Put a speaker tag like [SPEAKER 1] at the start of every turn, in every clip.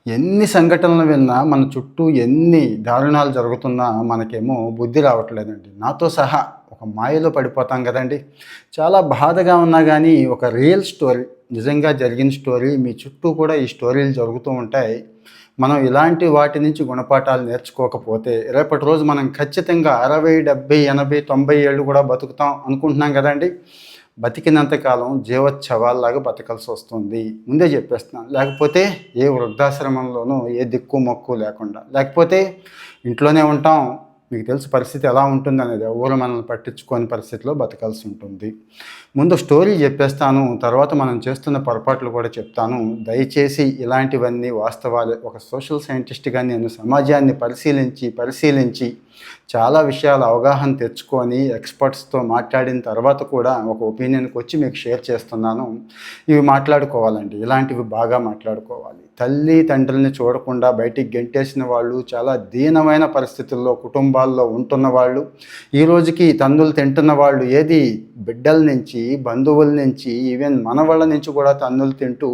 [SPEAKER 1] ఎన్ని సంఘటనలు విన్నా మన చుట్టూ ఎన్ని దారుణాలు జరుగుతున్నా మనకేమో బుద్ధి రావట్లేదండి. నాతో సహా ఒక మాయలో పడిపోతాం కదండీ! చాలా బాధగా ఉన్నా గానీ ఒక రియల్ స్టోరీ, నిజంగా జరిగిన స్టోరీ మీ చుట్టూ కూడా ఈ స్టోరీలు జరుగుతూ ఉంటాయి. మనం ఇలాంటి వాటి నుంచి గుణపాఠాలు నేర్చుకోకపోతే రేపటి రోజు మనం ఖచ్చితంగా 60, 70, 80, 90 ఏళ్ళు కూడా బతుకుతాం అనుకుంటున్నాం కదండీ! బతికినంత కాలం జీవోత్సవాల్లాగా బతకాల్సి వస్తుంది. ముందే చెప్పేస్తున్నాను. లేకపోతే ఏ వృద్ధాశ్రమంలోనూ ఏ దిక్కు మొక్కు లేకుండా, లేకపోతే ఇంట్లోనే ఉంటాం. మీకు తెలుసు పరిస్థితి ఎలా ఉంటుందనేది. ఎవరు మనల్ని పట్టించుకోని పరిస్థితిలో బతకాల్సి ఉంటుంది. ముందు స్టోరీ చెప్పేస్తాను. తర్వాత మనం చేస్తున్న పొరపాట్లు కూడా చెప్తాను. దయచేసి ఇలాంటివన్నీ వాస్తవాలే. ఒక సోషల్ సైంటిస్ట్‌గా నేను సమాజాన్ని పరిశీలించి చాలా విషయాల అవగాహన తెచ్చుకొని ఎక్స్‌పర్ట్స్‌తో మాట్లాడిన తర్వాత కూడా ఒక ఒపీనియన్‌కి వచ్చి మీకు షేర్ చేస్తున్నాను. ఇవి మాట్లాడుకోవాలండి. ఇలాంటివి బాగా మాట్లాడుకోవాలి. తల్లి తండ్రుల్ని చూడకుండా బయటికి గెంటేసిన వాళ్ళు, చాలా దీనమైన పరిస్థితుల్లో కుటుంబాల్లో ఉంటున్న వాళ్ళు, ఈ రోజుకి తన్నులు తింటున్న వాళ్ళు, ఏది బిడ్డల నుంచి, బంధువుల నుంచి, ఈవెన్ మనవళ్ళ నుంచి కూడా తన్నులు తింటూ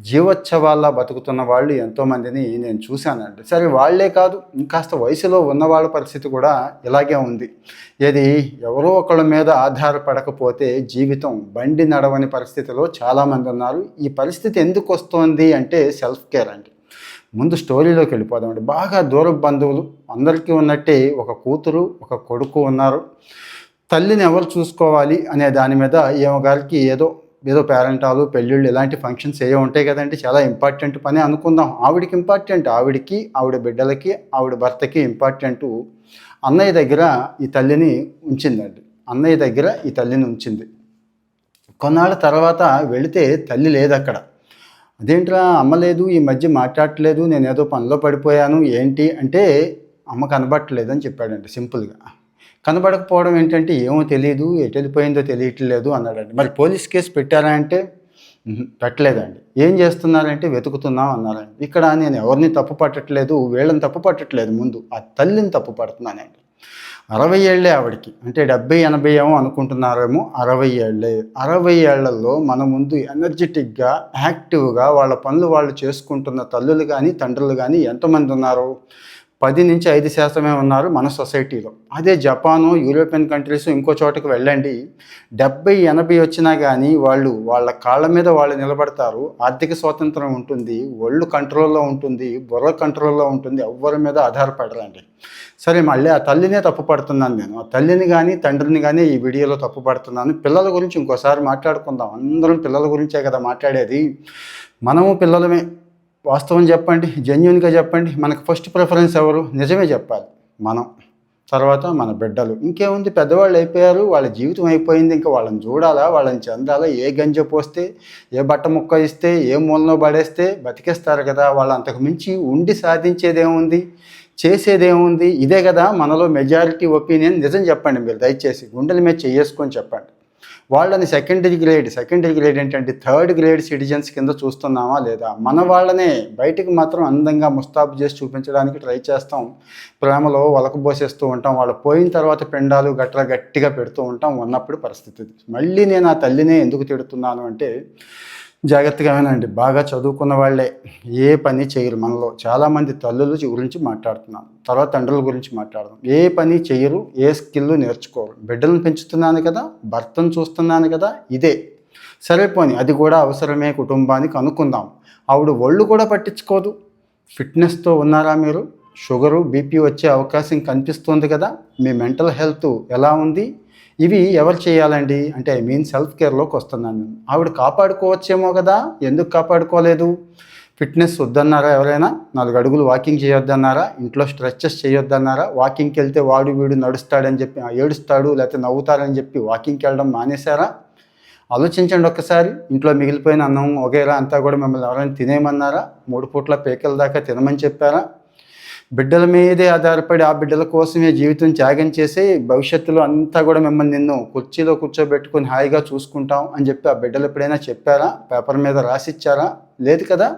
[SPEAKER 1] జీవోత్సవాల్లా బతుకుతున్న వాళ్ళు ఎంతోమందిని నేను చూశానండి. సరే వాళ్ళే కాదు, ఇంకాస్త వయసులో ఉన్నవాళ్ళ పరిస్థితి కూడా ఇలాగే ఉంది. ఏది ఎవరో ఒకళ్ళ మీద ఆధారపడకపోతే జీవితం బండి నడవని పరిస్థితిలో చాలామంది ఉన్నారు. ఈ పరిస్థితి ఎందుకు వస్తోంది అంటే సెల్ఫ్ కేర్ అండి. ముందు స్టోరీలోకి వెళ్ళిపోదామండి. బాగా దూరపు బంధువులు అందరికీ ఉన్నట్టే ఒక కూతురు, ఒక కొడుకు ఉన్నారు. తల్లిని ఎవరు చూసుకోవాలి అనే దాని మీద ఈమె గారికి ఏదో పేరెంటాలు, పెళ్ళిళ్ళు ఇలాంటి ఫంక్షన్స్ ఏవో ఉంటాయి కదండి. చాలా ఇంపార్టెంట్ పని అనుకుందాం. ఆవిడకి ఇంపార్టెంట్, ఆవిడకి, ఆవిడ బిడ్డలకి, ఆవిడ భర్తకి ఇంపార్టెంటు. అన్నయ్య దగ్గర ఈ తల్లిని ఉంచిందండి. అన్నయ్య దగ్గర ఈ తల్లిని ఉంచింది. కొన్నాళ్ళ తర్వాత వెళితే తల్లి లేదక్కడ. అదేంట్రా అమ్మ లేదు, ఈ మధ్య మాట్లాడట్లేదు, నేనేదో పనిలో పడిపోయాను ఏంటి అంటే, అమ్మ కనబడట్లేదని చెప్పాడండి సింపుల్గా. కనబడకపోవడం ఏంటంటే ఏమో తెలీదు, ఎటు వెళ్ళిపోయిందో తెలియట్లేదు అన్నాడండి. మరి పోలీస్ కేసు పెట్టారా అంటే పెట్టలేదండి. ఏం చేస్తున్నారంటే వెతుకుతున్నాం అన్నారండి. ఇక్కడ నేను ఎవరిని తప్పు పట్టట్లేదు, వీళ్ళని తప్పు పట్టట్లేదు, ముందు ఆ తల్లిని తప్పు పడుతున్నానండి. 60 ఏళ్ళే ఆవిడకి, అంటే 70, 80 ఏమో అనుకుంటున్నారేమో, 60 ఏళ్ళే. 60 ఏళ్లలో మన ముందు ఎనర్జెటిక్గా, యాక్టివ్గా వాళ్ళ పనులు వాళ్ళు చేసుకుంటున్న తల్లులు కానీ తండ్రులు కానీ ఎంతమంది ఉన్నారు? 10-5% ఉన్నారు మన సొసైటీలో. అదే జపాను, యూరోపియన్ కంట్రీస్ ఇంకో చోటకి వెళ్ళండి, 70, 80 వచ్చినా కానీ వాళ్ళ కాళ్ళ మీద వాళ్ళు నిలబడతారు. ఆర్థిక స్వాతంత్రం ఉంటుంది, ఒళ్ళు కంట్రోల్లో ఉంటుంది, బుర్ర కంట్రోల్లో ఉంటుంది, ఎవ్వరి మీద ఆధారపడరండి. సరే, మళ్ళీ ఆ తల్లినే తప్పు పడుతున్నాను నేను. ఆ తల్లిని కానీ తండ్రిని కానీ ఈ వీడియోలో తప్పు పడుతున్నాను. పిల్లల గురించి ఇంకోసారి మాట్లాడుకుందాం. అందరం పిల్లల గురించే కదా మాట్లాడేది. మనము పిల్లలమే. వాస్తవం చెప్పండి, జెన్యూన్గా చెప్పండి. మనకు ఫస్ట్ ప్రిఫరెన్స్ ఎవరు? నిజమే చెప్పాలి మనం, తర్వాత మన బిడ్డలు. ఇంకేముంది, పెద్దవాళ్ళు అయిపోయారు, వాళ్ళ జీవితం అయిపోయింది. ఇంకా వాళ్ళని చూడాలా, వాళ్ళని చెందాలా? ఏ గంజ పోస్తే, ఏ బట్ట ముక్క ఇస్తే, ఏ మూలలో పడేస్తే బతికేస్తారు కదా. వాళ్ళు అంతకు మించి ఉండి సాధించేదేముంది, చేసేదేముంది? ఇదే కదా మనలో మెజారిటీ ఒపీనియన్. నిజం చెప్పండి మీరు, దయచేసి గుండెల మీద చేసుకొని చెప్పండి. వాళ్ళని సెకండరీ గ్రేడ్ ఏంటంటే థర్డ్ గ్రేడ్ సిటిజన్స్ కింద చూస్తున్నామా లేదా? మన వాళ్ళనే బయటికి మాత్రం అందంగా ముస్తాబు చేసి చూపించడానికి ట్రై చేస్తాం. ప్రేమలో వలకబోసేస్తూ ఉంటాం. వాళ్ళు పోయిన తర్వాత పిండాలు గట్టిగా పెడుతూ ఉంటాం. ఉన్నప్పుడు పరిస్థితి. మళ్ళీ నేను ఆ తల్లినే ఎందుకు తిడుతున్నాను అంటే, జాగ్రత్తగా వినండి. బాగా చదువుకున్న వాళ్ళే ఏ పని చేయరు మనలో. చాలామంది తల్లుల గురించి మాట్లాడుతున్నాను, తర్వాత తండ్రుల గురించి మాట్లాడదాం. ఏ పని చేయరు, ఏ స్కిల్ నేర్చుకోరు. బిడ్డలను పెంచుతున్నాను కదా, భర్తను చూస్తున్నాను కదా, ఇదే సరే పోనీ, అది కూడా అవసరమే కుటుంబానికి అనుకుందాం. ఆవిడ ఒళ్ళు కూడా పట్టించుకోదు. ఫిట్నెస్తో ఉన్నారా మీరు? షుగరు, బీపీ వచ్చే అవకాశం కనిపిస్తుంది కదా. మీ మెంటల్ హెల్త్ ఎలా ఉంది? ఇవి ఎవరు చేయాలండి అంటే, ఐ మీన్ సెల్ఫ్ కేర్లోకి వస్తున్నాను నేను. ఆవిడ కాపాడుకోవచ్చేమో కదా, ఎందుకు కాపాడుకోలేదు? ఫిట్నెస్ వద్దన్నారా ఎవరైనా? 4 అడుగులు వాకింగ్ చేయొద్దన్నారా? ఇంట్లో స్ట్రెచెస్ చేయొద్దన్నారా? వాకింగ్కి వెళ్తే వాడు వీడు నడుస్తాడని చెప్పి ఏడుస్తాడు, లేకపోతే నవ్వుతారని చెప్పి వాకింగ్కి వెళ్ళడం మానేశారా? ఆలోచించండి ఒక్కసారి. ఇంట్లో మిగిలిపోయిన అన్నం వగైరా అంతా కూడా మిమ్మల్ని ఎవరైనా తినేయమన్నారా? 3 పూట్ల పేకల దాకా తినమని చెప్పారా? బిడ్డల మీదే ఆధారపడి ఆ బిడ్డల కోసమే జీవితం త్యాగం చేసి భవిష్యత్తులో అంతా కూడా మిమ్మల్ని నిన్ను కుర్చీలో కూర్చోబెట్టుకొని హాయిగా చూసుకుంటాం అని చెప్పి ఆ బిడ్డలు ఎప్పుడైనా చెప్పారా? పేపర్ మీద రాసిచ్చారా? లేదు కదా.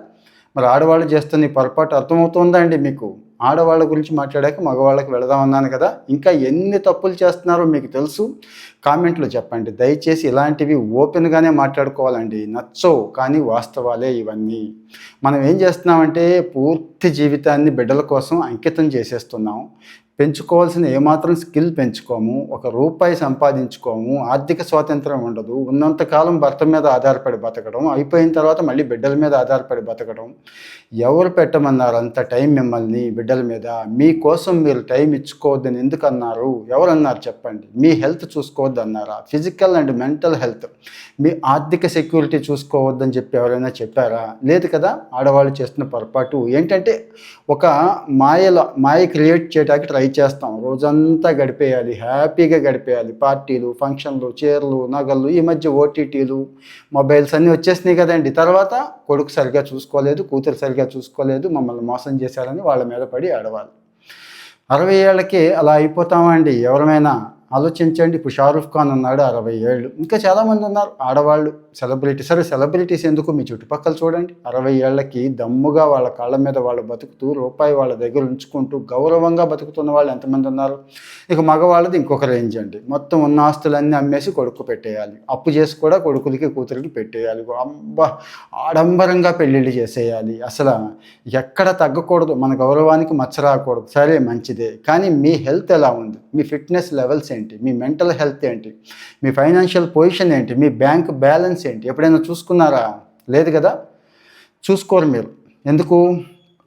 [SPEAKER 1] మరి ఆడవాళ్ళు చేస్తున్న ఈ పొరపాటు అర్థమవుతుందా అండి మీకు? ఆడవాళ్ళ గురించి మాట్లాడాక మగవాళ్ళకి వెళదామన్నాను కదా. ఇంకా ఎన్ని తప్పులు చేస్తున్నారో మీకు తెలుసు. కామెంట్లో చెప్పండి. దయచేసి ఇలాంటివి ఓపెన్గానే మాట్లాడుకోవాలండి. నచ్చవు కానీ వాస్తవాలే ఇవన్నీ. మనం ఏం చేస్తున్నామంటే పూర్తి జీవితాన్ని బిడ్డల కోసం అంకితం చేసేస్తున్నాం. పెంచుకోవాల్సిన ఏమాత్రం స్కిల్ పెంచుకోము, ఒక రూపాయి సంపాదించుకోము, ఆర్థిక స్వాతంత్రం ఉండదు. ఉన్నంతకాలం భర్త మీద ఆధారపడి బతకడం, అయిపోయిన తర్వాత మళ్ళీ బిడ్డల మీద ఆధారపడి బతకడం. ఎవరు పెట్టమన్నారు అంత టైం మిమ్మల్ని బిడ్డల మీద? మీకోసం మీరు టైం ఇచ్చుకోవద్దని ఎందుకు అన్నారు? ఎవరన్నారు చెప్పండి? మీ హెల్త్ చూసుకోవద్దు అన్నారా? ఫిజికల్ అండ్ మెంటల్ హెల్త్, మీ ఆర్థిక సెక్యూరిటీ చూసుకోవద్దని చెప్పి ఎవరైనా చెప్పారా? లేదు కదా. ఆడవాళ్ళు చేస్తున్న పొరపాటు ఏంటంటే ఒక మాయ క్రియేట్ చేయడానికి ట్రై చేస్తాం. రోజంతా గడిపేయాలి, హ్యాపీగా గడిపేయాలి. పార్టీలు, ఫంక్షన్లు, చీరలు, నగలు, ఈ మధ్య ఓటీటీలు, మొబైల్స్ అన్నీ వచ్చేసినాయి కదండి. తర్వాత కొడుకు సరిగ్గా చూసుకోలేదు, కూతురు సరిగ్గా చూసుకోలేదు, మమ్మల్ని మోసం చేశారని వాళ్ళ మీద పడి ఆడవాలి. 60 ఏళ్ళకే అలా అయిపోతామండి. ఎవరమైనా ఆలోచించండి. ఇప్పుడు షారూఖ్ ఖాన్ ఉన్నాడు 60 ఏళ్ళు. ఇంకా చాలామంది ఉన్నారు ఆడవాళ్ళు సెలబ్రిటీస్. సరే సెలబ్రిటీస్ ఎందుకు, మీ చుట్టుపక్కల చూడండి. 60 ఏళ్ళకి దమ్ముగా వాళ్ళ కాళ్ళ మీద వాళ్ళు బతుకుతూ, రూపాయి వాళ్ళ దగ్గర ఉంచుకుంటూ గౌరవంగా బతుకుతున్న వాళ్ళు ఎంతమంది ఉన్నారు? ఇక మగవాళ్ళది ఇంకొక రేంజ్ అండి. మొత్తం ఉన్న ఆస్తులన్నీ అమ్మేసి కొడుకు పెట్టేయాలి, అప్పు చేసి కూడా కొడుకులకి కూతురికి పెట్టేయాలి. అబ్బా, ఆడంబరంగా పెళ్ళిళ్ళు చేసేయాలి. అసలు ఎక్కడ తగ్గకూడదు, మన గౌరవానికి మచ్చ రాకూడదు. సరే మంచిదే, కానీ మీ హెల్త్ ఎలా ఉంది? మీ ఫిట్నెస్ లెవెల్స్ ఏంటి? మీ మెంటల్ హెల్త్ ఏంటి? మీ ఫైనాన్షియల్ పొజిషన్ ఏంటి? మీ బ్యాంక్ బ్యాలెన్స్ ఏంటి? ఎప్పుడైనా చూసుకున్నారా? లేదు కదా. చూసుకోరు మీరు. ఎందుకు?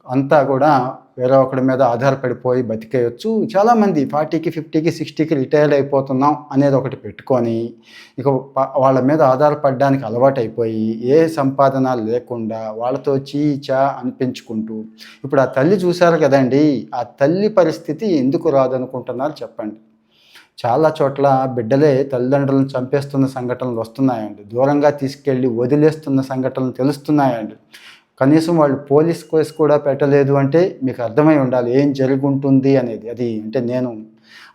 [SPEAKER 1] అంతా కూడా వేరే ఒకరి మీద ఆధారపడిపోయి బతికేయచ్చు. చాలామంది 40కి 50కి 60కి రిటైర్డ్ అయిపోతున్నాం అనేది ఒకటి పెట్టుకొని ఇక వాళ్ళ మీద ఆధారపడడానికి అలవాటు అయిపోయి ఏ సంపాదన లేకుండా వాళ్ళతో చీచా అనిపించుకుంటూ ఇప్పుడు ఆ తల్లి చూశారు కదండి. ఆ తల్లి పరిస్థితి ఎందుకు రాదనుకుంటున్నారు చెప్పండి. చాలా చోట్ల బిడ్డలే తల్లిదండ్రులను చంపేస్తున్న సంఘటనలు వస్తున్నాయండి. దూరంగా తీసుకెళ్ళి వదిలేస్తున్న సంఘటనలు తెలుస్తున్నాయండి. కనీసం వాళ్ళు పోలీస్ కేసు కూడా పెట్టలేదు అంటే మీకు అర్థమై ఉండాలి ఏం జరుగుంటుంది అనేది. అది అంటే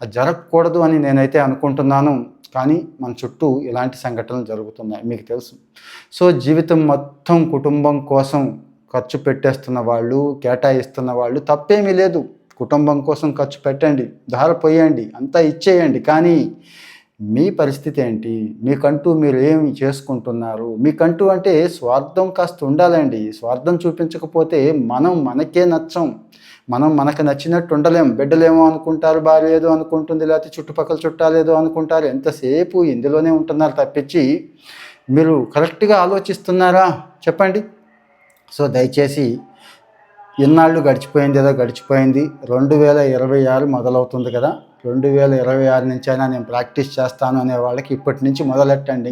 [SPEAKER 1] అది జరగకూడదు అని నేనైతే అనుకుంటున్నాను. కానీ మన చుట్టూ ఇలాంటి సంఘటనలు జరుగుతున్నాయి, మీకు తెలుసు. సో జీవితం మొత్తం కుటుంబం కోసం ఖర్చు పెట్టేస్తున్న వాళ్ళు, కేటాయిస్తున్న వాళ్ళు తప్పేమీ లేదు. కుటుంబం కోసం ఖర్చు పెట్టండి, ధారపోయండి, అంతా ఇచ్చేయండి. కానీ మీ పరిస్థితి ఏంటి? మీకంటూ మీరు ఏమి చేసుకుంటున్నారు? మీకంటూ అంటే స్వార్థం కాస్త ఉండాలండి. స్వార్థం చూపించకపోతే మనకే నచ్చం. మనకు నచ్చినట్టు ఉండలేం. బిడ్డలేమో అనుకుంటారు, భార్య ఏదో అనుకుంటుంది, లేకపోతే చుట్టుపక్కల చుట్టాలు ఏదో అనుకుంటారు. ఎంతసేపు ఇందులోనే ఉంటున్నారు తప్పించి మీరు కరెక్ట్గా ఆలోచిస్తున్నారా చెప్పండి. సో దయచేసి ఇన్నాళ్ళు గడిచిపోయింది, ఏదో గడిచిపోయింది. 2026 మొదలవుతుంది కదా. 2026 నుంచి అయినా నేను ప్రాక్టీస్ చేస్తాను అనే వాళ్ళకి ఇప్పటి నుంచి మొదలెట్టండి.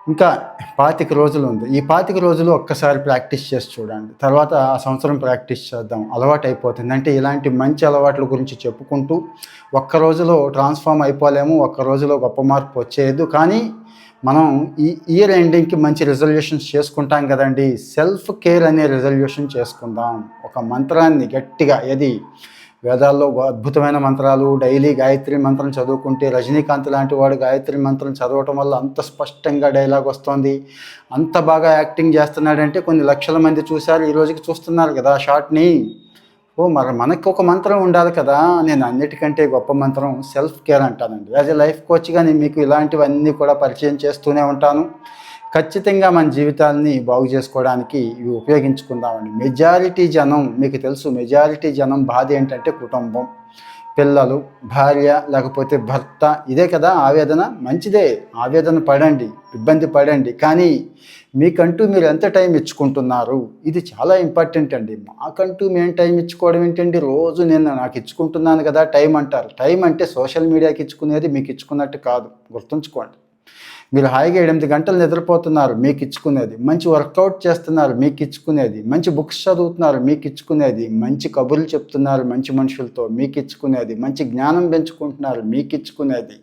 [SPEAKER 1] ఇంకా 25 రోజులు ఉంది. ఈ 25 రోజులు ఒక్కసారి ప్రాక్టీస్ చేసి చూడండి. తర్వాత ఆ సంవత్సరం ప్రాక్టీస్ చేద్దాం, అలవాటు అయిపోతుంది. అంటే ఇలాంటి మంచి అలవాట్ల గురించి చెప్పుకుంటూ ఒక్క రోజులో ట్రాన్స్ఫార్మ్ అయిపోలేము, ఒక్క రోజులో గొప్ప మార్పు వచ్చేయద్దు. కానీ మనం ఈ ఇయర్ ఎండింగ్కి మంచి రిజల్యూషన్స్ చేసుకుంటాం కదండి. సెల్ఫ్ కేర్ అనే రిజల్యూషన్ చేసుకుందాం. ఒక మంత్రాన్ని గట్టిగా, ఏది వేదాల్లో అద్భుతమైన మంత్రాలు, డైలీ గాయత్రి మంత్రం చదువుకుంటే, రజనీకాంత్ లాంటి వాడు గాయత్రి మంత్రం చదవటం వల్ల అంత స్పష్టంగా డైలాగ్ వస్తుంది, అంత బాగా యాక్టింగ్ చేస్తున్నాడంటే కొన్ని లక్షల మంది చూశారు, ఈ రోజుకి చూస్తున్నారు కదా షార్ట్ని. మరి మనకు ఒక మంత్రం ఉండాలి కదా. నేను అన్నిటికంటే గొప్ప మంత్రం సెల్ఫ్ కేర్ అంటానండి. యాజ్ ఎ లైఫ్ కోచ్గా నేను మీకు ఇలాంటివన్నీ కూడా పరిచయం చేస్తూనే ఉంటాను. ఖచ్చితంగా మన జీవితాన్ని బాగు చేసుకోవడానికి ఇవి ఉపయోగించుకుందామండి. మెజారిటీ జనం, మీకు తెలుసు, మెజారిటీ జనం బాధ ఏంటంటే కుటుంబం, పిల్లలు, భార్య, లేకపోతే భర్త. ఇదే కదా ఆవేదన. మంచిదే, ఆవేదన పడండి, ఇబ్బంది పడండి. కానీ మీకంటూ మీరు ఎంత టైం ఇచ్చుకుంటున్నారు? ఇది చాలా ఇంపార్టెంట్ అండి. మాకంటూ మేము టైం ఇచ్చుకోవడం ఏంటండి? రోజు నాకు ఇచ్చుకుంటున్నాను కదా టైం అంటారు. టైం అంటే సోషల్ మీడియాకి ఇచ్చుకునేది మీకు ఇచ్చుకున్నట్టు కాదు, గుర్తుంచుకోండి. మీరు హాయిగా 8 గంటలు నిద్రపోతున్నారు, మీకు ఇచ్చుకునేది. మంచి వర్కౌట్ చేస్తున్నారు, మీకు ఇచ్చుకునేది. మంచి బుక్స్ చదువుతున్నారు, మీకు ఇచ్చుకునేది. మంచి కబుర్లు చెప్తున్నారు మంచి మనుషులతో, మీకు ఇచ్చుకునేది. మంచి జ్ఞానం పెంచుకుంటున్నారు, మీకు ఇచ్చుకునేది.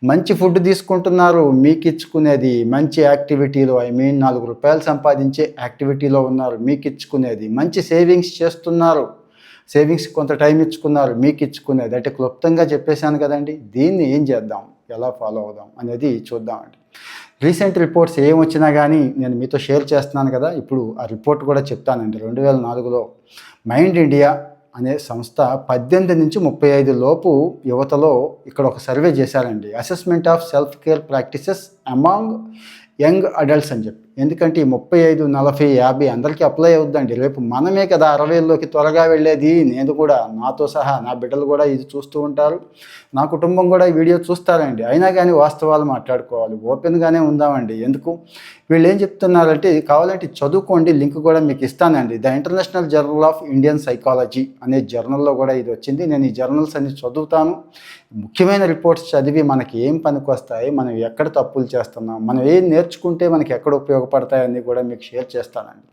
[SPEAKER 1] మంచి ఫుడ్ తీసుకుంటున్నారు, మీకు ఇచ్చుకునేది. మంచి యాక్టివిటీలో, 4 రూపాయలు సంపాదించే యాక్టివిటీలో ఉన్నారు, మీకు ఇచ్చుకునేది. మంచి సేవింగ్స్ చేస్తున్నారు, సేవింగ్స్ కొంత టైం ఇచ్చుకున్నారు, మీకు ఇచ్చుకునేది. అంటే క్లుప్తంగా చెప్పేశాను కదండి. దీన్ని ఏం చేద్దాం, ఎలా ఫాలో అవుదాం అనేది చూద్దామండి. రీసెంట్ రిపోర్ట్స్ ఏం వచ్చినా కానీ నేను మీతో షేర్ చేస్తున్నాను కదా. ఇప్పుడు ఆ రిపోర్ట్ కూడా చెప్తానండి. 2004లో మైండ్ ఇండియా అనే సంస్థ 18 నుంచి 35 లోపు యువతలో ఇక్కడ ఒక సర్వే చేశారండి. Assessment of self care practices among young adults అని చెప్పి. ఎందుకంటే ఈ 35, 40, 50 అందరికీ అప్లై అవుద్దండి. రేపు మనమే కదా 60లోకి త్వరగా వెళ్ళేది. నేను కూడా, నాతో సహా నా బిడ్డలు కూడా ఇది చూస్తూ ఉంటారు, నా కుటుంబం కూడా ఈ వీడియో చూస్తారండి. అయినా కానీ వాస్తవాలు మాట్లాడుకోవాలి, ఓపెన్గానే ఉందామండి. ఎందుకు వీళ్ళు ఏం చెప్తున్నారంటే, కావాలంటే చదువుకోండి, లింక్ కూడా మీకు ఇస్తానండి. The international journal of Indian psychology అనే జర్నల్లో కూడా ఇది వచ్చింది. నేను ఈ జర్నల్స్ అన్ని చదువుతాను. ముఖ్యమైన రిపోర్ట్స్ చదివి మనకి ఏం పనికి వస్తాయి, మనం ఎక్కడ తప్పులు చేస్తున్నాం, మనం ఏం నేర్చుకుంటే మనకి ఎక్కడ ఉపయోగపడతాయని కూడా మీకు షేర్ చేస్తానండి.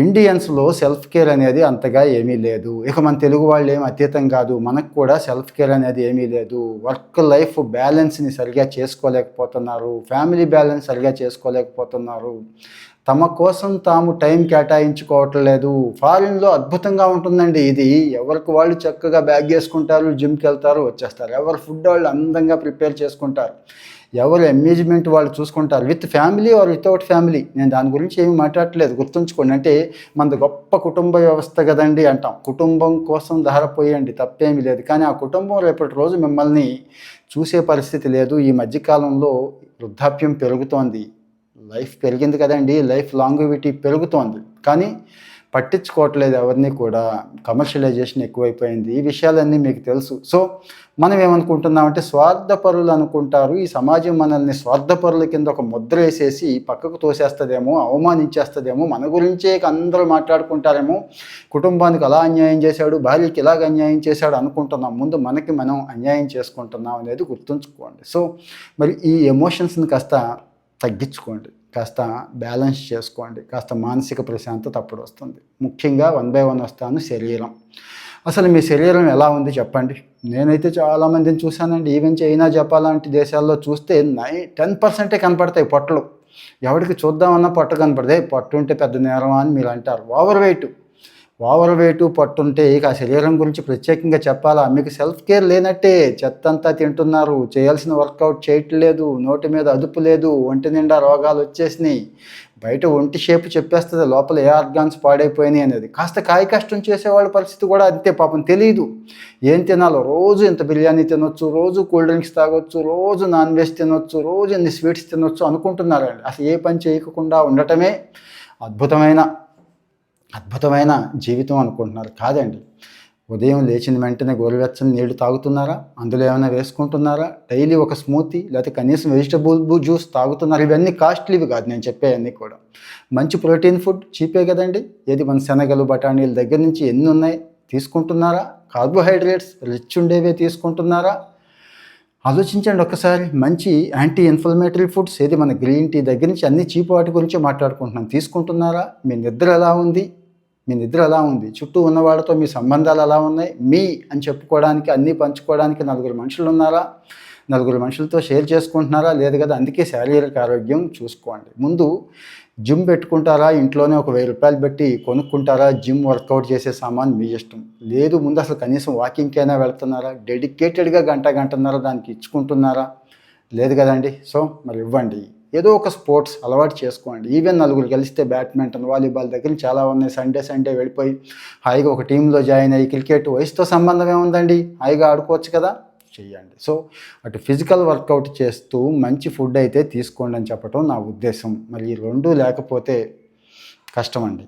[SPEAKER 1] ఇండియన్స్లో సెల్ఫ్ కేర్ అనేది అంతగా ఏమీ లేదు. ఇక మన తెలుగు వాళ్ళు ఏమి అతీతం కాదు, మనకు కూడా సెల్ఫ్ కేర్ అనేది ఏమీ లేదు. వర్క్ లైఫ్ బ్యాలెన్స్ని సరిగా చేసుకోలేకపోతున్నారు, ఫ్యామిలీ బ్యాలెన్స్ సరిగా చేసుకోలేకపోతున్నారు, తమ కోసం తాము టైం కేటాయించుకోవట్లేదు. ఫారిన్లో అద్భుతంగా ఉంటుందండి ఇది. ఎవరికి వాళ్ళు చక్కగా బ్యాగ్ వేసుకుంటారు, జిమ్కి వెళ్తారు, వచ్చేస్తారు. ఎవరి ఫుడ్ వాళ్ళు అందంగా ప్రిపేర్ చేసుకుంటారు, ఎవరు అమ్యూజ్మెంట్ వాళ్ళు చూసుకుంటారు, with family or without family. నేను దాని గురించి ఏమీ మాట్లాడట్లేదు, గుర్తుంచుకోండి. అంటే మనది గొప్ప కుటుంబ వ్యవస్థ కదండి అంటాం. కుటుంబం కోసం ధారపోయండి, తప్పేమీ లేదు. కానీ ఆ కుటుంబం రేపటి రోజు మిమ్మల్ని చూసే పరిస్థితి లేదు. ఈ మధ్యకాలంలో వృద్ధాప్యం పెరుగుతోంది, లైఫ్ పెరిగింది కదండి, లైఫ్ లాంగివిటీ పెరుగుతోంది, కానీ పట్టించుకోవట్లేదు ఎవరిని కూడా. కమర్షియలైజేషన్ ఎక్కువైపోయింది. ఈ విషయాలన్నీ మీకు తెలుసు. సో మనం ఏమనుకుంటున్నామంటే, స్వార్థపరులు అనుకుంటారు. ఈ సమాజం మనల్ని స్వార్థపరుల కింద ఒక ముద్ర వేసేసి పక్కకు తోసేస్తుందేమో, అవమానించేస్తుందేమో, మన గురించే అందరూ మాట్లాడుకుంటారేమో, కుటుంబానికి అలా అన్యాయం చేశాడు, భార్యకి ఇలాగ అన్యాయం చేశాడు అనుకుంటున్నాం. ముందు మనకి మనం అన్యాయం చేసుకుంటున్నాం అనేది గుర్తుంచుకోండి. సో మరి ఈ ఎమోషన్స్ని కాస్త తగ్గించుకోండి, కాస్త బ్యాలెన్స్ చేసుకోండి, కాస్త మానసిక ప్రశాంతత అప్పుడు వస్తుంది. ముఖ్యంగా 1 by 1 వస్తాను, శరీరం. అసలు మీ శరీరం ఎలా ఉంది చెప్పండి. నేనైతే చాలామందిని చూశానండి. ఈవెన్ చైనా, జపాన్ లాంటి దేశాల్లో చూస్తే 10% కనపడతాయి పొట్టలు. ఎవరికి చూద్దామన్నా పొట్ట కనపడతాయి. పొట్టు ఉంటే పెద్ద నేరం అని మీరు అంటారు. ఓవర్ వెయిట్ పట్టుంటే ఇక ఆ శరీరం గురించి ప్రత్యేకంగా చెప్పాలా? మీకు సెల్ఫ్ కేర్ లేనట్టే. చెత్తంతా తింటున్నారు, చేయాల్సిన వర్కౌట్ చేయట్లేదు, నోటి మీద అదుపు లేదు, ఒంటి నిండా రోగాలు వచ్చేసినాయి. బయట ఒంటి షేపు చెప్పేస్తుంది, లోపల ఏ ఆర్గాన్స్ పాడైపోయినాయి అనేది. కాస్త కాయ కష్టం చేసేవాళ్ళ పరిస్థితి కూడా అంతే. పాపం తెలియదు ఏం తినాలో. రోజు ఇంత బిర్యానీ తినొచ్చు, రోజు కూల్ డ్రింక్స్ తాగొచ్చు, రోజు నాన్ వెజ్ తినొచ్చు, రోజు ఇన్ని స్వీట్స్ తినొచ్చు అనుకుంటున్నారండి. అసలు ఏ పని చేయకుండా ఉండటమే అద్భుతమైన జీవితం అనుకుంటున్నారు. కాదండి. ఉదయం లేచిన వెంటనే గోరువెచ్చని నీళ్లు తాగుతున్నారా? అందులో ఏమైనా వేసుకుంటున్నారా? డైలీ ఒక స్మూతీ లేకపోతే కనీసం వెజిటబుల్ జ్యూస్ తాగుతున్నారు? ఇవన్నీ కాస్ట్లీవి కాదు నేను చెప్పేవన్నీ కూడా. మంచి ప్రోటీన్ ఫుడ్ చీపే కదండి. ఏది మన శనగలు, బఠానీల దగ్గర నుంచి ఎన్ని ఉన్నాయి తీసుకుంటున్నారా? కార్బోహైడ్రేట్స్ రిచ్ ఉండేవే తీసుకుంటున్నారా? ఆలోచించండి ఒక్కసారి. మంచి యాంటీ ఇన్ఫ్లమేటరీ ఫుడ్స్ ఏది మన గ్రీన్ టీ దగ్గర నుంచి అన్ని చీప్ వాటి గురించి మాట్లాడుకుంటున్నాం, తీసుకుంటున్నారా? మీ నిద్ర ఎలా ఉంది? చుట్టూ ఉన్నవాళ్ళతో మీ సంబంధాలు ఎలా ఉన్నాయి? మీ అని చెప్పుకోవడానికి, అన్నీ పంచుకోవడానికి 4 మనుషులు ఉన్నారా? 4 మనుషులతో షేర్ చేసుకుంటున్నారా? లేదు కదా. అందుకే శారీరక ఆరోగ్యం చూసుకోండి. ముందు జిమ్ పెట్టుకుంటారా? ఇంట్లోనే ఒక 1000 రూపాయలు పెట్టి కొనుక్కుంటారా? జిమ్ వర్కౌట్ చేసే సామాన్ మీ ఇష్టం. లేదు, ముందు అసలు కనీసం వాకింగ్కైనా వెళ్తున్నారా? డెడికేటెడ్గా గంటన్నర దానికి ఇచ్చుకుంటున్నారా? లేదు కదండి. సో మరి ఇవ్వండి. ఏదో ఒక స్పోర్ట్స్ అలవాటు చేసుకోండి. ఈవెన్ 4 కలిస్తే బ్యాడ్మింటన్, వాలీబాల్ దగ్గర చాలా ఉన్నాయి. సండే వెళ్ళిపోయి హాయిగా ఒక టీంలో జాయిన్ అయ్యి, క్రికెట్ వయసుతో సంబంధం ఏముందండి, హాయిగా ఆడుకోవచ్చు కదా, చెయ్యండి. సో అటు ఫిజికల్ వర్కౌట్ చేస్తూ మంచి ఫుడ్ అయితే తీసుకోండి అని చెప్పడం నా ఉద్దేశం. మరి ఈ 2 లేకపోతే కష్టం అండి.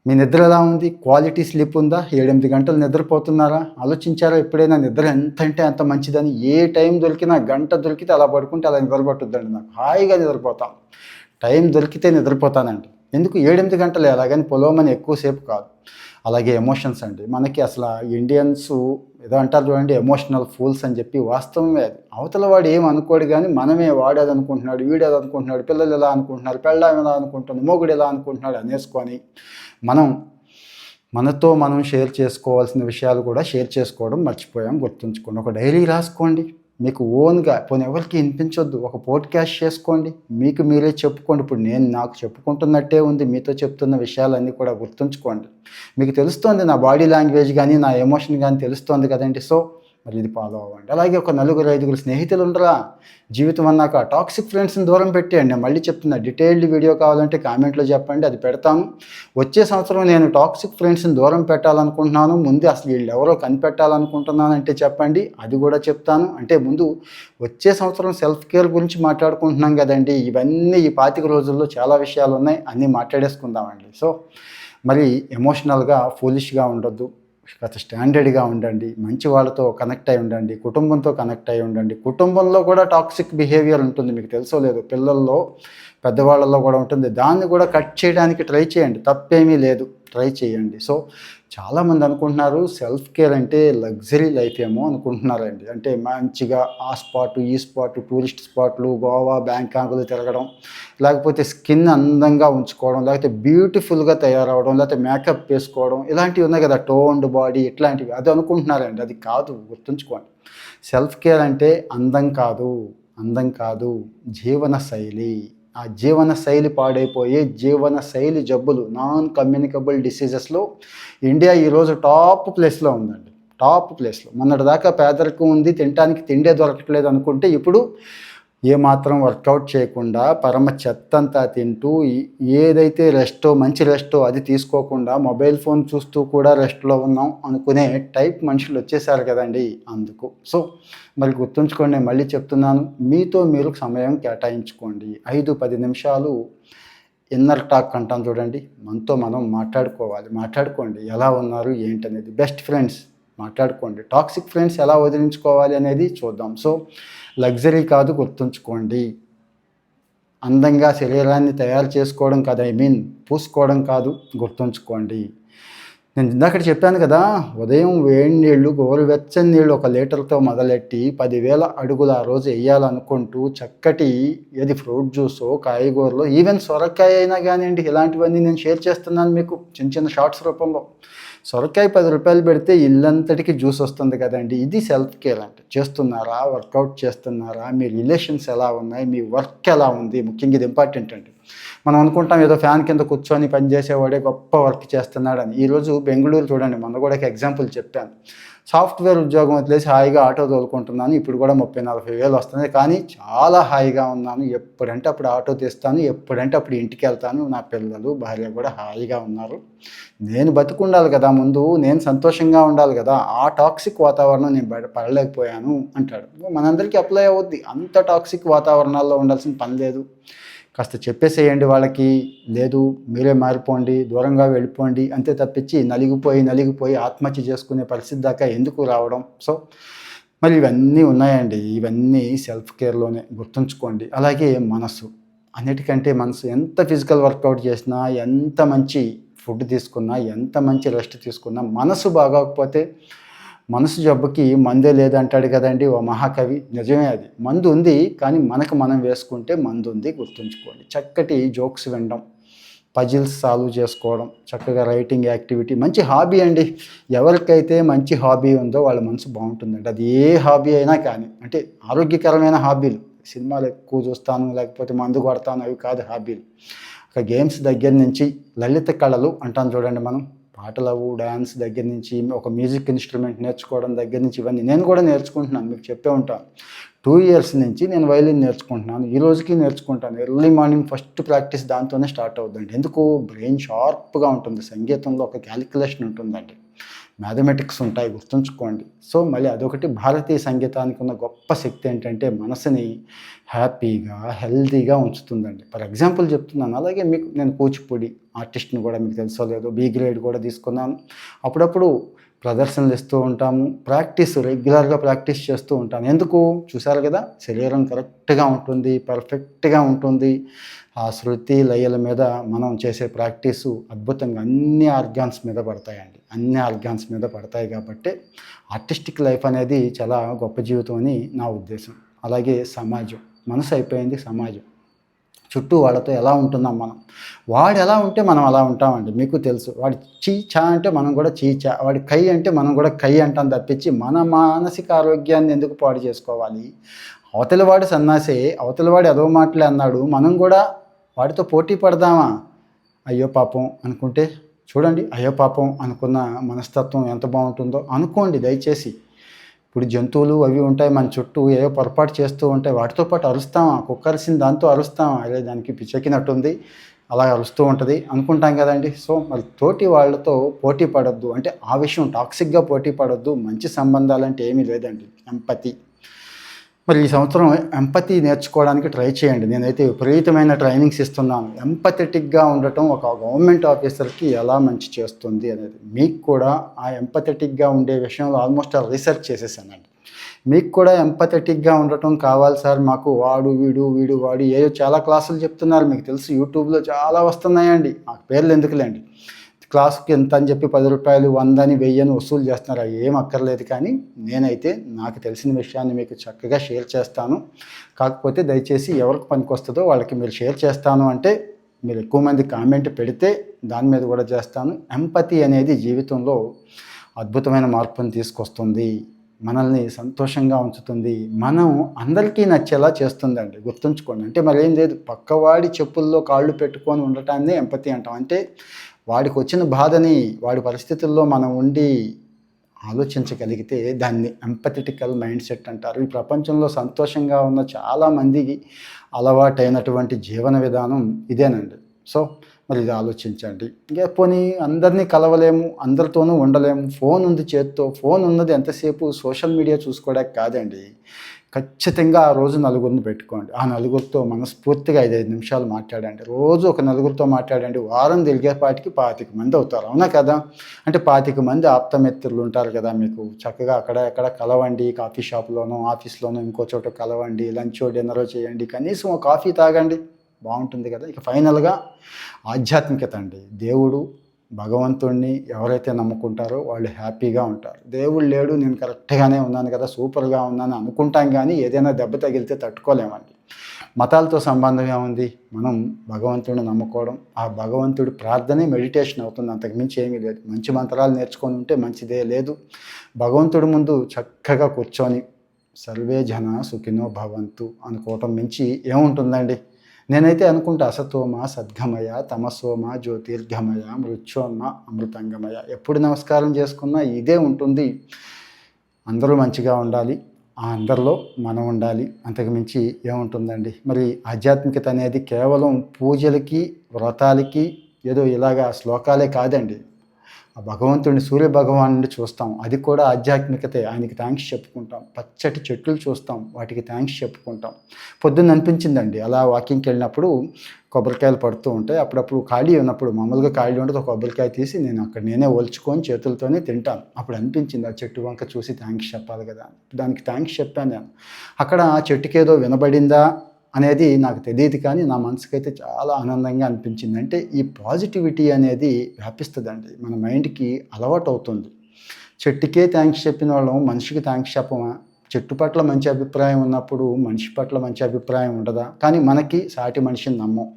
[SPEAKER 1] మీ నిద్ర ఎలా ఉంది? క్వాలిటీ స్లీప్ ఉందా? 7-8 గంటలు నిద్రపోతున్నారా? ఆలోచించారా ఎప్పుడైనా నిద్ర ఎంత అంటే అంత మంచిదని? ఏ టైం దొరికినా, గంట దొరికితే అలా పడుకుంటే అలా నిద్రపట్టుద్దండి. నాకు హాయిగా నిద్రపోతాం. టైం దొరికితే నిద్రపోతానండి. ఎందుకు? 7-8 గంటలు, అలాగని పొలోమని ఎక్కువసేపు కాదు. అలాగే ఎమోషన్స్ అండి. మనకి అసలు ఇండియన్స్ ఏదో అంటారు చూడండి, ఎమోషనల్ ఫూల్స్ అని చెప్పి. వాస్తవమే అది. అవతల వాడు ఏం అనుకోడు, కానీ మనమే వాడేది అనుకుంటున్నాడు, వీడేది అనుకుంటున్నాడు, పిల్లలు ఎలా అనుకుంటున్నారు, పెళ్ళాం ఎలా అనుకుంటుంది, మొగుడు ఎలా అనుకుంటున్నాడు అనేసుకొని మనతో మనం షేర్ చేసుకోవాల్సిన విషయాలు కూడా షేర్ చేసుకోవడం మర్చిపోయాం. గుర్తుంచుకోండి. ఒక డైరీ రాసుకోండి, మీకు ఓన్గా. పోనీ ఎవరికి వినిపించొద్దు, ఒక పోడ్కాస్ట్ చేసుకోండి, మీకు మీరే చెప్పుకోండి. ఇప్పుడు నేను నాకు చెప్పుకుంటున్నట్టే ఉంది, మీతో చెప్తున్న విషయాలన్నీ కూడా గుర్తుంచుకోండి. మీకు తెలుస్తోంది, నా బాడీ లాంగ్వేజ్ కానీ నా ఎమోషన్ కానీ తెలుస్తోంది కదండి. సో మరి ఇది ఫాలో అవ్వండి. అలాగే ఒక నలుగురు ఐదుగురు స్నేహితులు ఉండరా, జీవితం అన్నాక టాక్సిక్ ఫ్రెండ్స్ని దూరం పెట్టేయండి. నేను మళ్ళీ చెప్తున్నా, డీటెయిల్డ్ వీడియో కావాలంటే కామెంట్లో చెప్పండి, అది పెడతాను. వచ్చే సంవత్సరం నేను టాక్సిక్ ఫ్రెండ్స్ని దూరం పెట్టాలనుకుంటున్నాను, ముందు అసలు వీళ్ళు ఎవరో కనిపెట్టాలనుకుంటున్నాను అంటే చెప్పండి, అది కూడా చెప్తాను. అంటే ముందు వచ్చే సంవత్సరం సెల్ఫ్ కేర్ గురించి మాట్లాడుకుంటున్నాం కదండి, ఇవన్నీ ఈ 25 రోజుల్లో చాలా విషయాలు ఉన్నాయి, అన్నీ మాట్లాడేసుకుందామండి. సో మరి ఎమోషనల్గా ఫూలిష్గా ఉండొద్దు, కాస్త స్టాండర్డ్గా ఉండండి, మంచి వాళ్ళతో కనెక్ట్ అయి ఉండండి, కుటుంబంతో కనెక్ట్ అయి ఉండండి. కుటుంబంలో కూడా టాక్సిక్ బిహేవియర్ ఉంటుంది, మీకు తెలుసో లేదు, పిల్లల్లో పెద్దవాళ్ళలో కూడా ఉంటుంది. దాన్ని కూడా కట్ చేయడానికి ట్రై చేయండి, తప్పేమీ లేదు, ట్రై చేయండి. సో చాలామంది అనుకుంటున్నారు సెల్ఫ్ కేర్ అంటే లగ్జరీ లైఫ్ ఏమో అనుకుంటున్నారండి. అంటే మంచిగా ఆ స్పాటు ఈ స్పాటు, టూరిస్ట్ స్పాట్లు, గోవా, బ్యాంకాకులు తిరగడం, లేకపోతే స్కిన్ అందంగా ఉంచుకోవడం, లేకపోతే బ్యూటిఫుల్గా తయారవడం, లేకపోతే మేకప్ వేసుకోవడం, ఇలాంటివి ఉన్నాయి కదా, టోన్డ్ బాడీ, ఇట్లాంటివి. అది అనుకుంటున్నారండి, అది కాదు, గుర్తుంచుకోండి. సెల్ఫ్ కేర్ అంటే అందం కాదు, జీవన శైలి. ఆ జీవన శైలి పాడైపోయే జీవన శైలి జబ్బులు, నాన్ కమ్యూనికబుల్ డిసీజెస్లో ఇండియా ఈరోజు టాప్ ప్లేస్లో ఉందండి, టాప్ ప్లేస్లో. మొన్నటిదాకా పేదరికం ఉంది, తినడానికి తిండే దొరకట్లేదు అనుకుంటే ఇప్పుడు ఏమాత్రం వర్కౌట్ చేయకుండా పరమ చెత్తంతా తింటూ, ఏదైతే రెస్టో, మంచి రెస్టో అది తీసుకోకుండా మొబైల్ ఫోన్ చూస్తూ కూడా రెస్ట్లో ఉన్నాం అనుకునే టైప్ మనుషులు వచ్చేసారు కదండి, అందుకు. సో మరి గుర్తుంచుకోండి, నేను మళ్ళీ చెప్తున్నాను, మీతో మీరు సమయం కేటాయించుకోండి. 5-10 నిమిషాలు ఇన్నర్ టాక్ అంటాం చూడండి, మనతో మనం మాట్లాడుకోండి, ఎలా ఉన్నారు ఏంటనేది. బెస్ట్ ఫ్రెండ్స్ మాట్లాడుకోండి, టాక్సిక్ ఫ్రెండ్స్ ఎలా వదిలించుకోవాలి అనేది చూద్దాం. సో లగ్జరీ కాదు, గుర్తుంచుకోండి. అందంగా శరీరాన్ని తయారు చేసుకోవడం కాదు, పూసుకోవడం కాదు, గుర్తుంచుకోండి. నేను ఇందాక చెప్పాను కదా, ఉదయం వేడి నీళ్ళు, గోరువెచ్చని నీళ్ళు 1 లీటర్తో మొదలెట్టి 10,000 అడుగులు ఆ రోజు వేయాలనుకుంటూ చక్కటి ఏది ఫ్రూట్ జ్యూసో, కాయగూరలో, ఈవెన్ సొరకాయ అయినా కానివ్వండి, ఇలాంటివన్నీ నేను షేర్ చేస్తున్నాను మీకు చిన్న షార్ట్స్ రూపంలో. సొరకాయ 10 రూపాయలు పెడితే ఇల్లంతటికి జ్యూస్ వస్తుంది కదండి. ఇది సెల్ఫ్ కేర్ అంటే. చేస్తున్నారా, వర్కౌట్ చేస్తున్నారా, మీ రిలేషన్స్ ఎలా ఉన్నాయి, మీ వర్క్ ఎలా ఉంది, ముఖ్యంగా ఇది ఇంపార్టెంట్ అండి. మనం అనుకుంటాం ఏదో ఫ్యాన్ కింద కూర్చొని పనిచేసేవాడే గొప్ప వర్క్ చేస్తున్నాడని. ఈరోజు బెంగళూరు చూడండి, మొన్న కూడా ఒక ఎగ్జాంపుల్ చెప్పాను. సాఫ్ట్వేర్ ఉద్యోగం వదిలేసి హాయిగా ఆటో తోలుకుంటున్నాను, ఇప్పుడు కూడా 30-40 వేలు వస్తుంది, కానీ చాలా హాయిగా ఉన్నాను. ఎప్పుడంటే అప్పుడు ఆటో తీస్తాను, ఎప్పుడంటే అప్పుడు ఇంటికి వెళ్తాను, నా పిల్లలు భార్య కూడా హాయిగా ఉన్నారు. నేను బతుకుండాలి కదా, ముందు నేను సంతోషంగా ఉండాలి కదా, ఆ టాక్సిక్ వాతావరణం నేను పడలేకపోయాను అంటాడు. మనందరికీ అప్లై అవుద్ది. అంత టాక్సిక్ వాతావరణాల్లో ఉండాల్సిన పని లేదు. కాస్త చెప్పేసేయండి వాళ్ళకి, లేదు మీరే మారిపోండి, దూరంగా వెళ్ళిపోండి అంతే తప్పించి నలిగిపోయి ఆత్మహత్య చేసుకునే పరిస్థితి దాకా ఎందుకు రావడం. సో మరి ఇవన్నీ ఉన్నాయండి, ఇవన్నీ సెల్ఫ్ కేర్లోనే, గుర్తుంచుకోండి. అలాగే మనసు, అన్నిటికంటే మనసు. ఎంత ఫిజికల్ వర్కౌట్ చేసినా, ఎంత మంచి ఫుడ్ తీసుకున్నా, ఎంత మంచి రెస్ట్ తీసుకున్నా, మనసు బాగోకపోతే, మనసు జబ్బుకి మందే లేదంటాడు కదండి ఓ మహాకవి. నిజమే, అది మందు ఉంది, కానీ మనకు మనం వేసుకుంటే మందు ఉంది, గుర్తుంచుకోండి. చక్కటి జోక్స్ వినడం, పజిల్స్ సాల్వ్ చేసుకోవడం, చక్కగా రైటింగ్ యాక్టివిటీ, మంచి హాబీ అండి. ఎవరికైతే మంచి హాబీ ఉందో వాళ్ళ మనసు బాగుంటుందండి. అది ఏ హాబీ అయినా కానీ, అంటే ఆరోగ్యకరమైన హాబీలు. సినిమాలు ఎక్కువ చూస్తాను, లేకపోతే మందు కొడతాను, అవి కాదు హాబీలు. ఒక గేమ్స్ దగ్గర నుంచి లలిత కళలు అంటాం చూడండి మనం, పాటలు, డ్యాన్స్ దగ్గర నుంచి, ఒక మ్యూజిక్ ఇన్స్ట్రుమెంట్ నేర్చుకోవడం దగ్గర నుంచి, ఇవన్నీ నేను కూడా నేర్చుకుంటున్నాను, మీకు చెప్పే ఉంటాను. 2 ఇయర్స్ నుంచి నేను వైలిన్ నేర్చుకుంటున్నాను, ఈ రోజుకి నేర్చుకుంటాను. ఎర్లీ మార్నింగ్ ఫస్ట్ ప్రాక్టీస్ దాంతోనే స్టార్ట్ అవుతుందండి. ఎందుకు? బ్రెయిన్ షార్ప్గా ఉంటుంది. సంగీతంలో ఒక క్యాలిక్యులేషన్ ఉంటుందండి, మ్యాథమెటిక్స్ ఉంటాయి, గుర్తుంచుకోండి. సో మళ్ళీ అదొకటి. భారతీయ సంగీతానికి ఉన్న గొప్ప శక్తి ఏంటంటే మనసుని హ్యాపీగా, హెల్తీగా ఉంచుతుందండి. ఫర్ ఎగ్జాంపుల్ చెప్తున్నాను. అలాగే మీకు నేను కూచిపూడి ఆర్టిస్ట్ని కూడా, మీకు తెలుసో లేదో, B గ్రేడ్ కూడా తీసుకున్నాను. అప్పుడప్పుడు ప్రదర్శనలు ఇస్తూ ఉంటాము, రెగ్యులర్గా ప్రాక్టీస్ చేస్తూ ఉంటాను. ఎందుకు? చూసారు కదా, శరీరం కరెక్ట్గా ఉంటుంది, పర్ఫెక్ట్గా ఉంటుంది. ఆ శృతి లయల మీద మనం చేసే ప్రాక్టీసు అద్భుతంగా అన్ని ఆర్గాన్స్ మీద పడతాయండి, అన్ని ఆర్గాన్స్ మీద పడతాయి. కాబట్టి ఆర్టిస్టిక్ లైఫ్ అనేది చాలా గొప్ప జీవితం అని నా ఉద్దేశం. అలాగే సమాజం, మనసు అయిపోయింది సమాజం. చుట్టూ వాళ్ళతో ఎలా ఉంటున్నాం మనం, వాడు ఎలా ఉంటే మనం అలా ఉంటామండి. మీకు తెలుసు, వాడు చా అంటే మనం కూడా చా, వాడి కై అంటే మనం కూడా కై అంటాం తప్పించి మన మానసిక ఆరోగ్యాన్ని ఎందుకు పాడు చేసుకోవాలి? అవతలివాడు సన్నాసే, అవతలివాడు ఏదో మాటలే అన్నాడు, మనం కూడా వాడితో పోటీ పడదామా? అయ్యో పాపం అనుకుంటే చూడండి, అయ్యో పాపం అనుకున్న మనస్తత్వం ఎంత బాగుంటుందో అనుకోండి దయచేసి. ఇప్పుడు జంతువులు అవి ఉంటాయి మన చుట్టూ, ఏవో పొరపాటు చేస్తూ ఉంటాయి, వాటితో పాటు అరుస్తామా, కుక్క అరిసిన దాంతో అరుస్తామా, అదే దానికి పిచ్చెక్కినట్టుంది అలా అరుస్తూ ఉంటుంది అనుకుంటాం కదండి. సో మరి తోటి వాళ్ళతో పోటీ పడొద్దు, అంటే ఆ విషయం టాక్సిక్గా పోటీ పడొద్దు. మంచి సంబంధాలంటే ఏమీ లేదండి, ఎంపతి. మరి ఈ సంవత్సరం ఎంపతి నేర్చుకోవడానికి ట్రై చేయండి. నేనైతే విపరీతమైన ట్రైనింగ్స్ ఇస్తున్నాను. ఎంపథెటిక్గా ఉండటం ఒక గవర్నమెంట్ ఆఫీసర్కి ఎలా మంచి చేస్తుంది అనేది. మీకు కూడా ఆ ఎంపథెటిక్గా ఉండే విషయంలో ఆల్మోస్ట్ రీసెర్చ్ చేసేసానండి. మీకు కూడా ఎంపథెటిక్గా ఉండటం కావాలి సార్, మాకు వాడు వీడు వీడు వాడు ఏదో చాలా క్లాసులు చెప్తున్నారు, మీకు తెలుసు యూట్యూబ్లో చాలా వస్తున్నాయండి, ఆ పేర్లు ఎందుకులేండి. క్లాస్కి ఎంత అని చెప్పి 10 రూపాయలు 100 అని 1000 అని వసూలు చేస్తున్నారు, అవి ఏం అక్కర్లేదు. కానీ నేనైతే నాకు తెలిసిన విషయాన్ని మీకు చక్కగా షేర్ చేస్తాను. కాకపోతే దయచేసి ఎవరికి పనికొస్తుందో వాళ్ళకి మీరు షేర్ చేస్తాను అంటే మీరు ఎక్కువ మంది కామెంట్ పెడితే దాని మీద కూడా చేస్తాను. ఎంపతి అనేది జీవితంలో అద్భుతమైన మార్పుని తీసుకొస్తుంది, మనల్ని సంతోషంగా ఉంచుతుంది, మనం అందరికీ నచ్చేలా చేస్తుందండి, గుర్తుంచుకోండి. అంటే మరేం లేదు, పక్కవాడి చెప్పుల్లో కాళ్ళు పెట్టుకొని ఉండటాన్ని ఎంపతి అంటాం. అంటే వాడికి వచ్చిన బాధని వాడి పరిస్థితుల్లో మనం ఉండి ఆలోచించగలిగితే దాన్ని ఎంపథెటికల్ మైండ్ సెట్ అంటారు. ఈ ప్రపంచంలో సంతోషంగా ఉన్న చాలామందికి అలవాటైనటువంటి జీవన విధానం ఇదేనండి. సో మరి ఇది ఆలోచించండి. ఇంకా పోనీ అందరినీ కలవలేము, అందరితోనూ ఉండలేము, ఫోన్ ఉంది చేత్తో, ఫోన్ ఉన్నది ఎంతసేపు సోషల్ మీడియా చూసుకోవడానికి కాదండి. ఖచ్చితంగా ఆ రోజు నలుగురిని పెట్టుకోండి, ఆ నలుగురితో మనస్ఫూర్తిగా 5 నిమిషాలు మాట్లాడండి. రోజు ఒక నలుగురితో మాట్లాడండి, వారం తిరిగేపాటికి 25 మంది అవుతారు, అవునా కదా. అంటే 25 మంది ఆప్తమిత్రులు ఉంటారు కదా మీకు. చక్కగా అక్కడ ఎక్కడ కలవండి, కాఫీ షాప్లోనో ఆఫీస్లోనో ఇంకో చోట కలవండి, లంచో డిన్నరో చేయండి, కనీసం ఒక కాఫీ తాగండి, బాగుంటుంది కదా. ఇక ఫైనల్గా ఆధ్యాత్మికత అండి. దేవుడు భగవంతుడిని ఎవరైతే నమ్ముకుంటారో వాళ్ళు హ్యాపీగా ఉంటారు. దేవుడు లేడు, నేను కరెక్ట్గానే ఉన్నాను కదా, సూపర్గా ఉన్నాను అనుకుంటాం, కానీ ఏదైనా దెబ్బ తగిలితే తట్టుకోలేమండి. మతాలతో సంబంధం ఏముంది, మనం భగవంతుడిని నమ్ముకోవడం, ఆ భగవంతుడి ప్రార్థనే మెడిటేషన్ అవుతుంది, అంతకుమించి ఏమీ లేదు. మంచి మంత్రాలు నేర్చుకొని ఉంటే మంచిదే, లేదు భగవంతుడి ముందు చక్కగా కూర్చొని సర్వే జన సుఖినో భవంతు అనుకోవటం మించి ఏముంటుందండి. నేనైతే అనుకుంటా, అసతోమ సద్గమయ, తమసోమ జ్యోతిర్గమయ, మృత్యోన్మ అమృతంగమయ. ఎప్పుడు నమస్కారం చేసుకున్నా ఇదే ఉంటుంది. అందరూ మంచిగా ఉండాలి, ఆ అందరిలో మనం ఉండాలి, అంతకుమించి ఏముంటుందండి. మరి ఆధ్యాత్మికత అనేది కేవలం పూజలకి వ్రతాలకి ఏదో ఇలాగా శ్లోకాలే కాదండి. ఆ భగవంతుడిని, సూర్య భగవానుడిని చూస్తాం, అది కూడా ఆధ్యాత్మికతే, ఆయనకి థ్యాంక్స్ చెప్పుకుంటాం. పచ్చటి చెట్లు చూస్తాం, వాటికి థ్యాంక్స్ చెప్పుకుంటాం. పొద్దున్న అనిపించిందండి, అలా వాకింగ్కి వెళ్ళినప్పుడు కొబ్బరికాయలు పడుతూ ఉంటాయి, అప్పుడప్పుడు ఖాళీ ఉన్నప్పుడు, మామూలుగా ఖాళీ ఉండదు, ఒక కొబ్బరికాయ తీసి నేను అక్కడ నేనే ఒలుచుకొని చేతులతోనే తింటాను. అప్పుడు అనిపించింది ఆ చెట్టు వంక చూసి థ్యాంక్స్ చెప్పాలి కదా, దానికి థ్యాంక్స్ చెప్పాను నేను. అక్కడ ఆ చెట్టుకేదో వినబడిందా అనేది నాకు తెలియదు, కానీ నా మనసుకైతే చాలా ఆనందంగా అనిపించింది. అంటే ఈ పాజిటివిటీ అనేది వ్యాపిస్తుందండి, మన మైండ్కి అలవాటు అవుతుంది. చెట్టుకే థ్యాంక్స్ చెప్పిన వాళ్ళం మనిషికి థ్యాంక్స్ చెప్పమా? చెట్టు పట్ల మంచి అభిప్రాయం ఉన్నప్పుడు మనిషి పట్ల మంచి అభిప్రాయం ఉండదా? కానీ మనకి సాటి మనిషిని నమ్మం,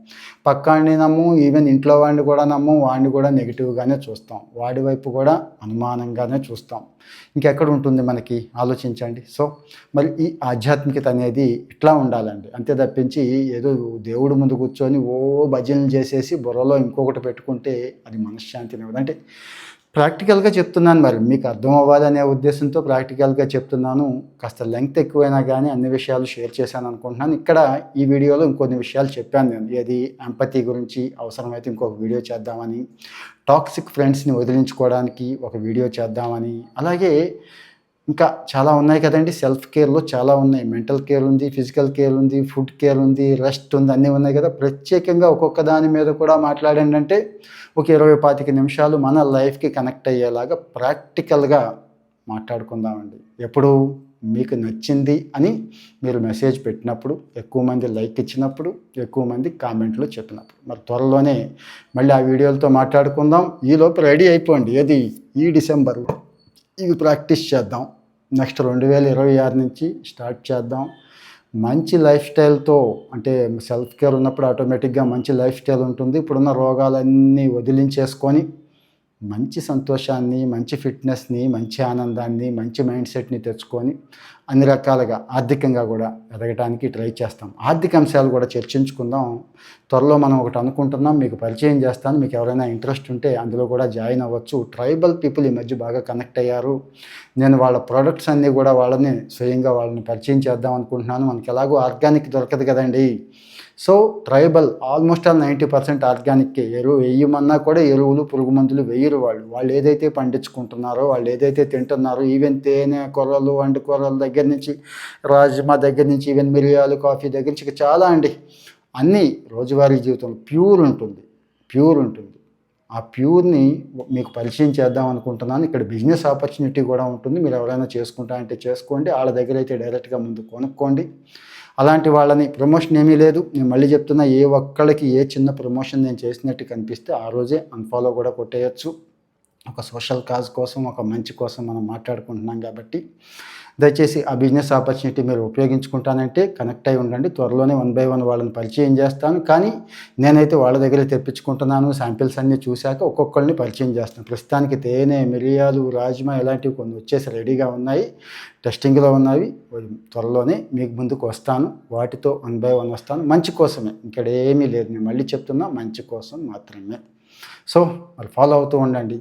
[SPEAKER 1] పక్కాడిని నమ్మం, ఈవెన్ ఇంట్లో వాడిని కూడా నమ్మం, వాడిని కూడా నెగిటివ్గానే చూస్తాం, వాడి వైపు కూడా అనుమానంగానే చూస్తాం. ఇంకెక్కడ ఉంటుంది మనకి, ఆలోచించండి. సో మరి ఈ ఆధ్యాత్మికత అనేది ఇట్లా ఉండాలండి, అంతే తప్పించి ఏదో దేవుడు ముందు కూర్చొని ఓ భజనలు చేసేసి బుర్రలో ఇంకొకటి పెట్టుకుంటే అది మనశ్శాంతినివ్వదు. అంటే ప్రాక్టికల్గా చెప్తున్నాను, మరి మీకు అర్థం అవ్వాలనే ఉద్దేశంతో ప్రాక్టికల్గా చెప్తున్నాను. కాస్త లెంగ్త్ ఎక్కువైనా కానీ అన్ని విషయాలు షేర్ చేశాను అనుకుంటున్నాను. ఇక్కడ ఈ వీడియోలో ఇంకొన్ని విషయాలు చెప్పాను నేను, ఏది ఎంపతి గురించి, అవసరమైతే ఇంకొక వీడియో చేద్దామని, టాక్సిక్ ఫ్రెండ్స్ని వదిలించుకోవడానికి ఒక వీడియో చేద్దామని, అలాగే ఇంకా చాలా ఉన్నాయి కదండి. సెల్ఫ్ కేర్లో చాలా ఉన్నాయి, మెంటల్ కేర్ ఉంది, ఫిజికల్ కేర్ ఉంది, ఫుడ్ కేర్ ఉంది, రెస్ట్ ఉంది, అన్నీ ఉన్నాయి కదా. ప్రత్యేకంగా ఒక్కొక్క దాని మీద కూడా మాట్లాడండి అంటే ఒక 20-25 నిమిషాలు మన లైఫ్కి కనెక్ట్ అయ్యేలాగా ప్రాక్టికల్గా మాట్లాడుకుందామండి. ఎప్పుడు మీకు నచ్చింది అని మీరు మెసేజ్ పెట్టినప్పుడు, ఎక్కువ మంది లైక్ ఇచ్చినప్పుడు, ఎక్కువ మంది కామెంట్లు చెప్పినప్పుడు. మరి త్వరలోనే మళ్ళీ ఆ వీడియోలతో మాట్లాడుకుందాం. ఈలోపు రెడీ అయిపోండి, ఏది ఈ డిసెంబరు ఇవి ప్రాక్టీస్ చేద్దాం. నెక్స్ట్ 2026 నుంచి స్టార్ట్ చేద్దాం. మంచి లైఫ్ స్టైల్తో, అంటే సెల్ఫ్ కేర్ ఉన్నప్పుడు ఆటోమేటిక్గా మంచి లైఫ్ స్టైల్ ఉంటుంది. ఇప్పుడున్న రోగాలన్నీ వదిలించేసుకొని మంచి సంతోషాన్ని, మంచి ఫిట్‌నెస్‌ని, మంచి ఆనందాన్ని, మంచి మైండ్ సెట్‌ని తెచ్చుకొని అన్ని రకాలుగా ఆర్థికంగా కూడా ఎదగటానికి ట్రై చేస్తాం. ఆర్థిక అంశాలు కూడా చర్చించుకుందాం. త్వరలో మనం ఒకటి అనుకుంటున్నాం. మీకు పరిచయం చేస్తాను. మీకు ఎవరైనా ఇంట్రెస్ట్ ఉంటే అందులో కూడా జాయిన్ అవ్వచ్చు. ట్రైబల్ పీపుల్ ఈ మధ్య బాగా కనెక్ట్ అయ్యారు. నేను వాళ్ళ ప్రొడక్ట్స్ అన్నీ కూడా స్వయంగా వాళ్ళని పరిచయం చేద్దాం అనుకుంటున్నాను. మనకి ఎలాగో ఆర్గానిక్ దొరకదు కదండీ! So, tribal almost all 90% ఆర్గానిక్కే. ఎయ్యమన్నా కూడా ఎరువులు, పురుగు మందులు వెయ్యరు వాళ్ళు. వాళ్ళు ఏదైతే పండించుకుంటున్నారో, వాళ్ళు ఏదైతే తింటున్నారో, ఈవెన్ తేనె, కొర్రలు, వంటి కూరల దగ్గర నుంచి, రాజ్మా దగ్గర నుంచి, ఈవెన్ మిరియాలు, కాఫీ దగ్గర నుంచి ఇక చాలా అండి. అన్నీ రోజువారీ జీవితంలో ప్యూర్ ఉంటుంది. ప్యూర్ ఉంటుంది. ఆ ప్యూర్‌ని మీకు పరిచయం చేద్దాం అనుకుంటున్నాను. ఇక్కడ బిజినెస్ ఆపర్చునిటీ కూడా ఉంటుంది. మీరు ఎవరైనా చేసుకుంటా అంటే చేసుకోండి. ఆళ్ళ దగ్గరైతే డైరెక్ట్‌గా ముందు కొనుక్కోండి. అలాంటి వాళ్ళని ప్రమోషన్ ఏమీ లేదు. నేను మళ్ళీ చెప్తున్నా, ఏ ఒక్కళ్ళకి ఏ చిన్న ప్రమోషన్ నేను చేసినట్టు కనిపిస్తే ఆ రోజే అన్‌ఫాలో కూడా కొట్టేయొచ్చు. ఒక సోషల్ కాజ్ కోసం, ఒక మంచి కోసం మనం మాట్లాడుకుంటున్నాం కాబట్టి, దయచేసి ఆ బిజినెస్ ఆపర్చునిటీ మీరు ఉపయోగించుకుంటానంటే కనెక్ట్ అయ్యి ఉండండి. త్వరలోనే వన్ బై వన్ వాళ్ళని పరిచయం చేస్తాను. కానీ నేనైతే వాళ్ళ దగ్గరే తెప్పించుకుంటున్నాను. శాంపిల్స్ అన్నీ చూశాక ఒక్కొక్కళ్ళని పరిచయం చేస్తాను. ప్రస్తుతానికి తేనె, మిరియాలు, రాజ్మా ఇలాంటివి కొన్ని వచ్చేసి రెడీగా ఉన్నాయి. టెస్టింగ్‌లో ఉన్నవి. త్వరలోనే మీకు ముందుకు వస్తాను. వాటితో వన్ బై వన్ వస్తాను. మంచి కోసమే. ఇక్కడ ఏమీ లేదు. నేను మళ్ళీ చెప్తున్నా, మంచి కోసం మాత్రమే. సో, మరి ఫాలో అవుతూ ఉండండి.